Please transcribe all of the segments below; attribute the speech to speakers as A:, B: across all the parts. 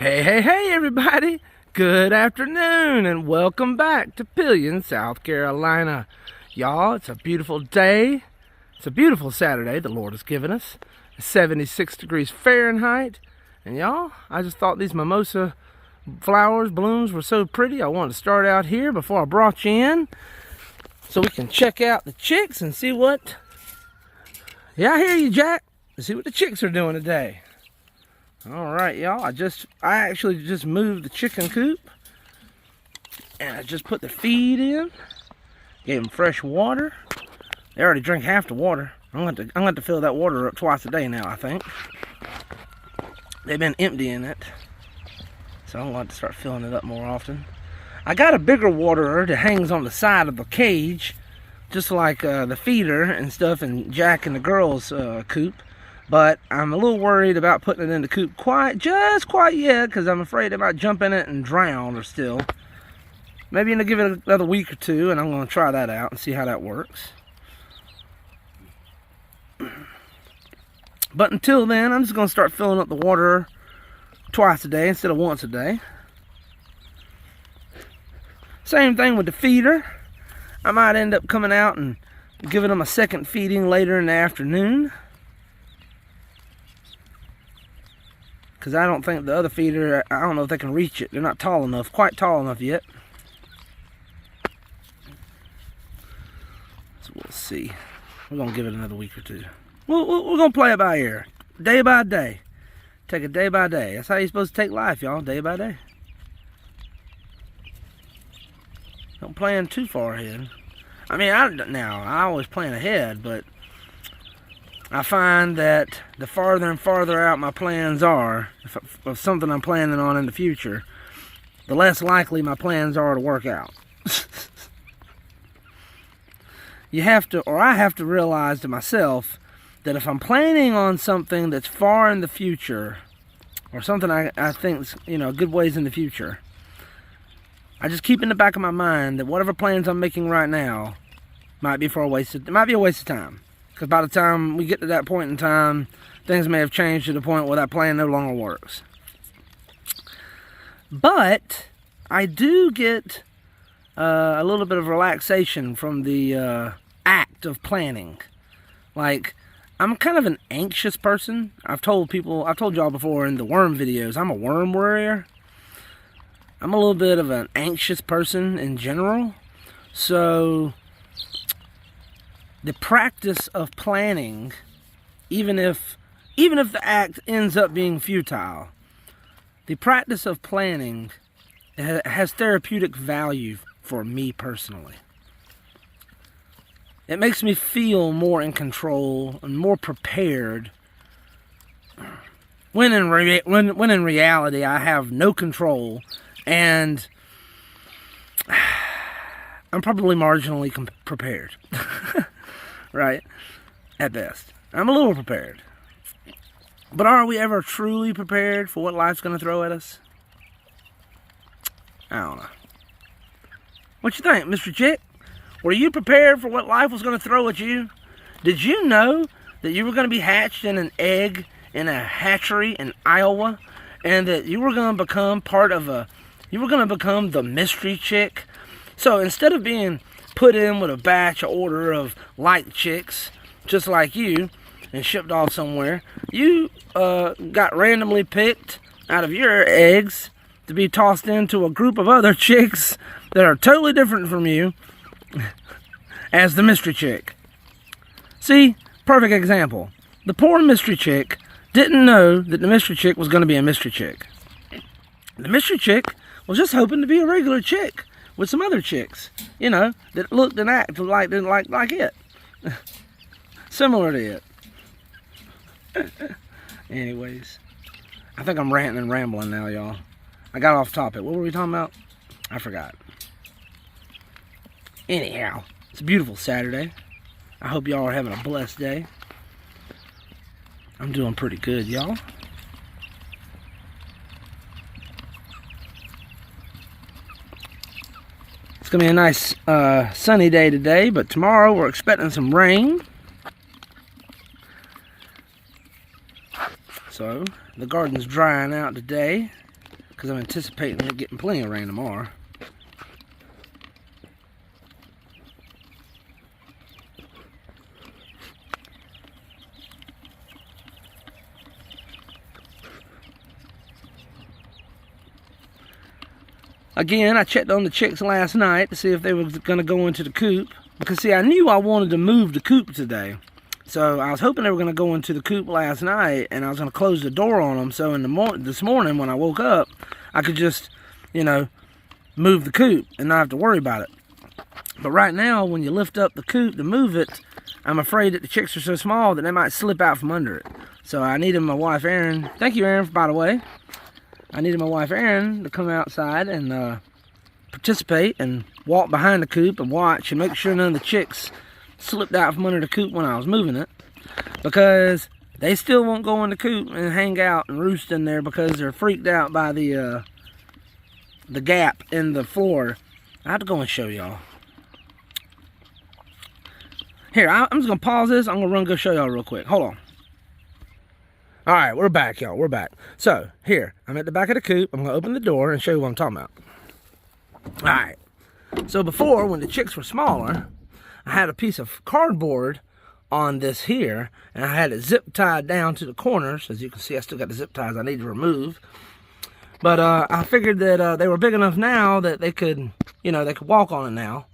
A: Hey, everybody. Good afternoon, and welcome back to Pelion, South Carolina. Y'all, it's a beautiful day. It's a beautiful Saturday the Lord has given us. It's 76 degrees Fahrenheit. And y'all, I just thought these mimosa flowers, blooms were so pretty. I wanted to start out here before I brought you in so we can check out the chicks and see what... Yeah, I hear you, Jack. Let's see what the chicks are doing today. All right, y'all. I actually just moved the chicken coop, and I just put the feed in. Gave them fresh water. They already drink half the water. I'm going to fill that water up twice a day now, I think. They've been emptying it, so I'm going to start filling it up more often. I got a bigger waterer that hangs on the side of the cage, just like the feeder and stuff in Jack and the girls' coop. But I'm a little worried about putting it in the coop just quite yet, because I'm afraid it might jump in it and drown or still. Maybe I'm going to give it another week or two, and I'm going to try that out and see how that works. But until then, I'm just going to start filling up the water twice a day instead of once a day. Same thing with the feeder. I might end up coming out and giving them a second feeding later in the afternoon, because I don't think the other feeder, I don't know if they can reach it. They're not tall enough, quite tall enough yet. So we'll see. We're going to give it another week or two. We're going to play it by ear, day by day. Take it day by day. That's how you're supposed to take life, y'all, day by day. Don't plan too far ahead. I mean, I always plan ahead, but I find that the farther and farther out my plans are, of something I'm planning on in the future, the less likely my plans are to work out. I have to realize to myself that if I'm planning on something that's far in the future, or something I think's, a good ways in the future, I just keep in the back of my mind that whatever plans I'm making right now might be a waste of time. Because by the time we get to that point in time, things may have changed to the point where that plan no longer works. But I do get a little bit of relaxation from the act of planning. Like, I'm kind of an anxious person. I've told y'all before in the worm videos, I'm a worm warrior. I'm a little bit of an anxious person in general. So the practice of planning, even if the act ends up being futile, the practice of planning has therapeutic value for me personally. It makes me feel more in control and more prepared, when in reality I have no control, and I'm probably marginally prepared. Right? At best. I'm a little prepared. But are we ever truly prepared for what life's going to throw at us? I don't know. What you think, Mr. Chick? Were you prepared for what life was going to throw at you? Did you know that you were going to be hatched in an egg in a hatchery in Iowa, and that you were going to become the mystery chick? So instead of being put in with a batch order of like chicks, just like you, and shipped off somewhere, you got randomly picked out of your eggs to be tossed into a group of other chicks that are totally different from you as the mystery chick. See, perfect example. The poor mystery chick didn't know that the mystery chick was going to be a mystery chick. The mystery chick was just hoping to be a regular chick with some other chicks, that looked and acted like it. Similar to it. Anyways, I think I'm ranting and rambling now, y'all. I got off topic. What were we talking about? I forgot. Anyhow, it's a beautiful Saturday. I hope y'all are having a blessed day. I'm doing pretty good, y'all. It's going to be a nice sunny day today, but tomorrow we're expecting some rain. So the garden's drying out today. because I'm anticipating it getting plenty of rain tomorrow. Again, I checked on the chicks last night to see if they were going to go into the coop. Because, see, I knew I wanted to move the coop today. So, I was hoping they were going to go into the coop last night, and I was going to close the door on them. So, this morning when I woke up, I could just, you know, move the coop and not have to worry about it. But right now, when you lift up the coop to move it, I'm afraid that the chicks are so small that they might slip out from under it. So, I needed my wife, Erin. Thank you, Erin, by the way. I needed my wife, Erin, to come outside and participate and walk behind the coop and watch and make sure none of the chicks slipped out from under the coop when I was moving it. Because they still won't go in the coop and hang out and roost in there because they're freaked out by the gap in the floor. I have to go and show y'all. Here, I'm just going to pause this. I'm going to run and go show y'all real quick. Hold on. Alright, we're back, y'all. We're back. So, here, I'm at the back of the coop. I'm going to open the door and show you what I'm talking about. Alright. So, before, when the chicks were smaller, I had a piece of cardboard on this here, and I had it zip tied down to the corners. As you can see, I still got the zip ties I need to remove. But, I figured that they were big enough now that they could, you know, they could walk on it now.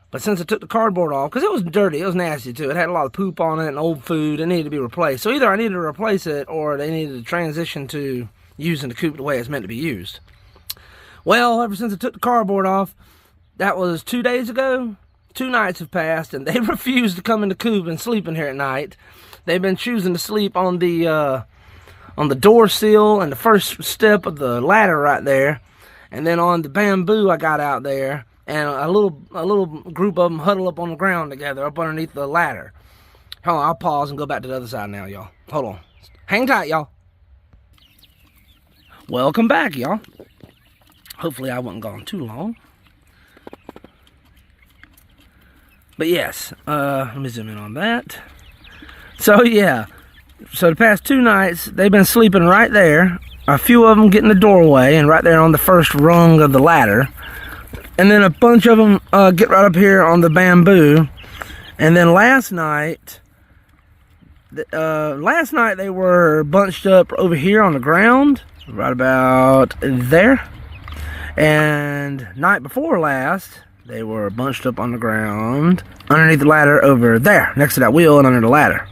A: But since I took the cardboard off, because it was dirty, it was nasty too. It had a lot of poop on it and old food. It needed to be replaced. So either I needed to replace it or they needed to transition to using the coop the way it's meant to be used. Well, ever since I took the cardboard off, that was 2 days ago. 2 nights have passed and they refused to come in the coop and sleep in here at night. They've been choosing to sleep on the door sill and the first step of the ladder right there. And then on the bamboo I got out there. And a little group of them huddle up on the ground together up underneath the ladder. Hold on, I'll pause and go back to the other side now, y'all. Hold on. Hang tight, y'all. Welcome back, y'all. Hopefully I wasn't gone too long. But yes, let me zoom in on that. So yeah, so the past 2 nights, they've been sleeping right there. A few of them get in the doorway and right there on the first rung of the ladder. And then a bunch of them get right up here on the bamboo. And then last night they were bunched up over here on the ground, right about there. And night before last, they were bunched up on the ground underneath the ladder over there, next to that wheel and under the ladder.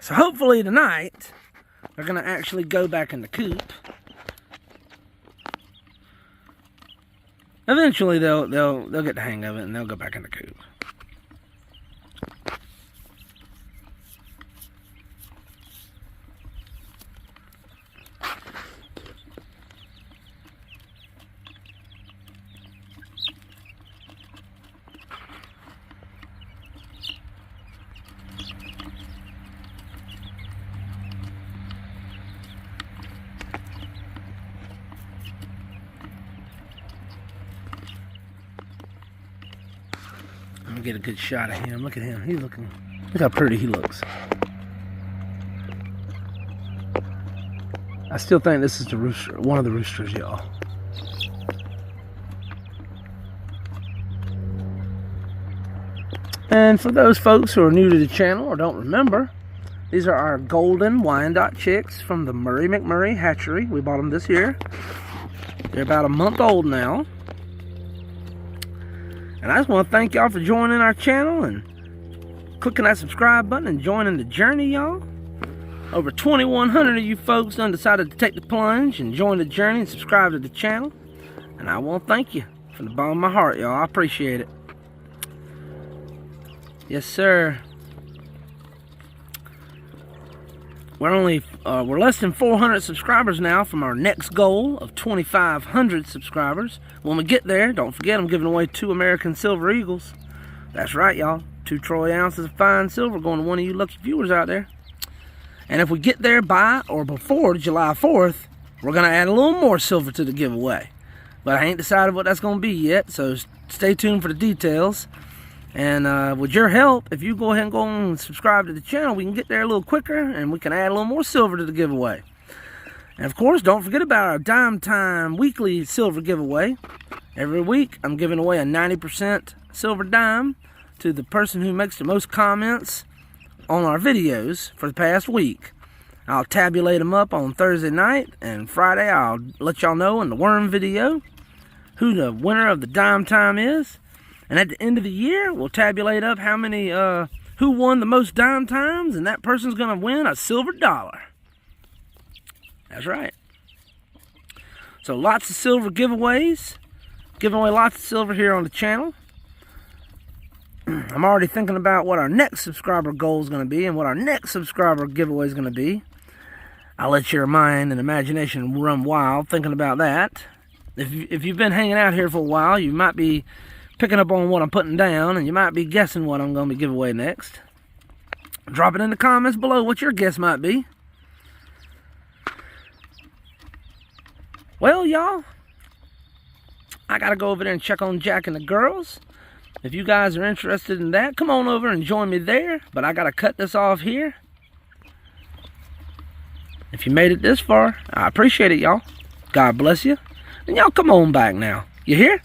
A: So hopefully tonight, they're going to actually go back in the coop. Eventually, they'll get the hang of it and they'll go back in the coop. Let me get a good shot of him. Look at him. Look how pretty he looks. I still think this is the rooster, one of the roosters, y'all. And for those folks who are new to the channel or don't remember, these are our golden Wyandotte chicks from the Murray McMurray hatchery. We bought them this year. They're about a month old now. And I just want to thank y'all for joining our channel and clicking that subscribe button and joining the journey, y'all. Over 2,100 of you folks done decided to take the plunge and join the journey and subscribe to the channel. And I want to thank you from the bottom of my heart, y'all. I appreciate it. Yes, sir. We're less than 400 subscribers now from our next goal of 2,500 subscribers. When we get there, don't forget I'm giving away 2 American Silver Eagles. That's right, y'all. 2 troy ounces of fine silver going to one of you lucky viewers out there. And if we get there by or before July 4th, we're going to add a little more silver to the giveaway. But I ain't decided what that's going to be yet, so stay tuned for the details. And with your help, if you go ahead and go and subscribe to the channel, we can get there a little quicker and we can add a little more silver to the giveaway. And of course, don't forget about our Dime Time weekly silver giveaway. Every week, I'm giving away a 90% silver dime to the person who makes the most comments on our videos for the past week. I'll tabulate them up on Thursday night, and Friday I'll let y'all know in the worm video who the winner of the Dime Time is. And at the end of the year, we'll tabulate up how many, who won the most Dime Times, and that person's gonna win a silver dollar. That's right. So lots of silver giveaways. Giving away lots of silver here on the channel. I'm already thinking about what our next subscriber goal is going to be and what our next subscriber giveaway is going to be. I'll let your mind and imagination run wild thinking about that. If you've been hanging out here for a while, you might be picking up on what I'm putting down, and you might be guessing what I'm going to be giving away next. Drop it in the comments below what your guess might be. Well, y'all, I got to go over there and check on Jack and the girls. If you guys are interested in that, come on over and join me there. But I got to cut this off here. If you made it this far, I appreciate it, y'all. God bless you. And y'all come on back now. You hear?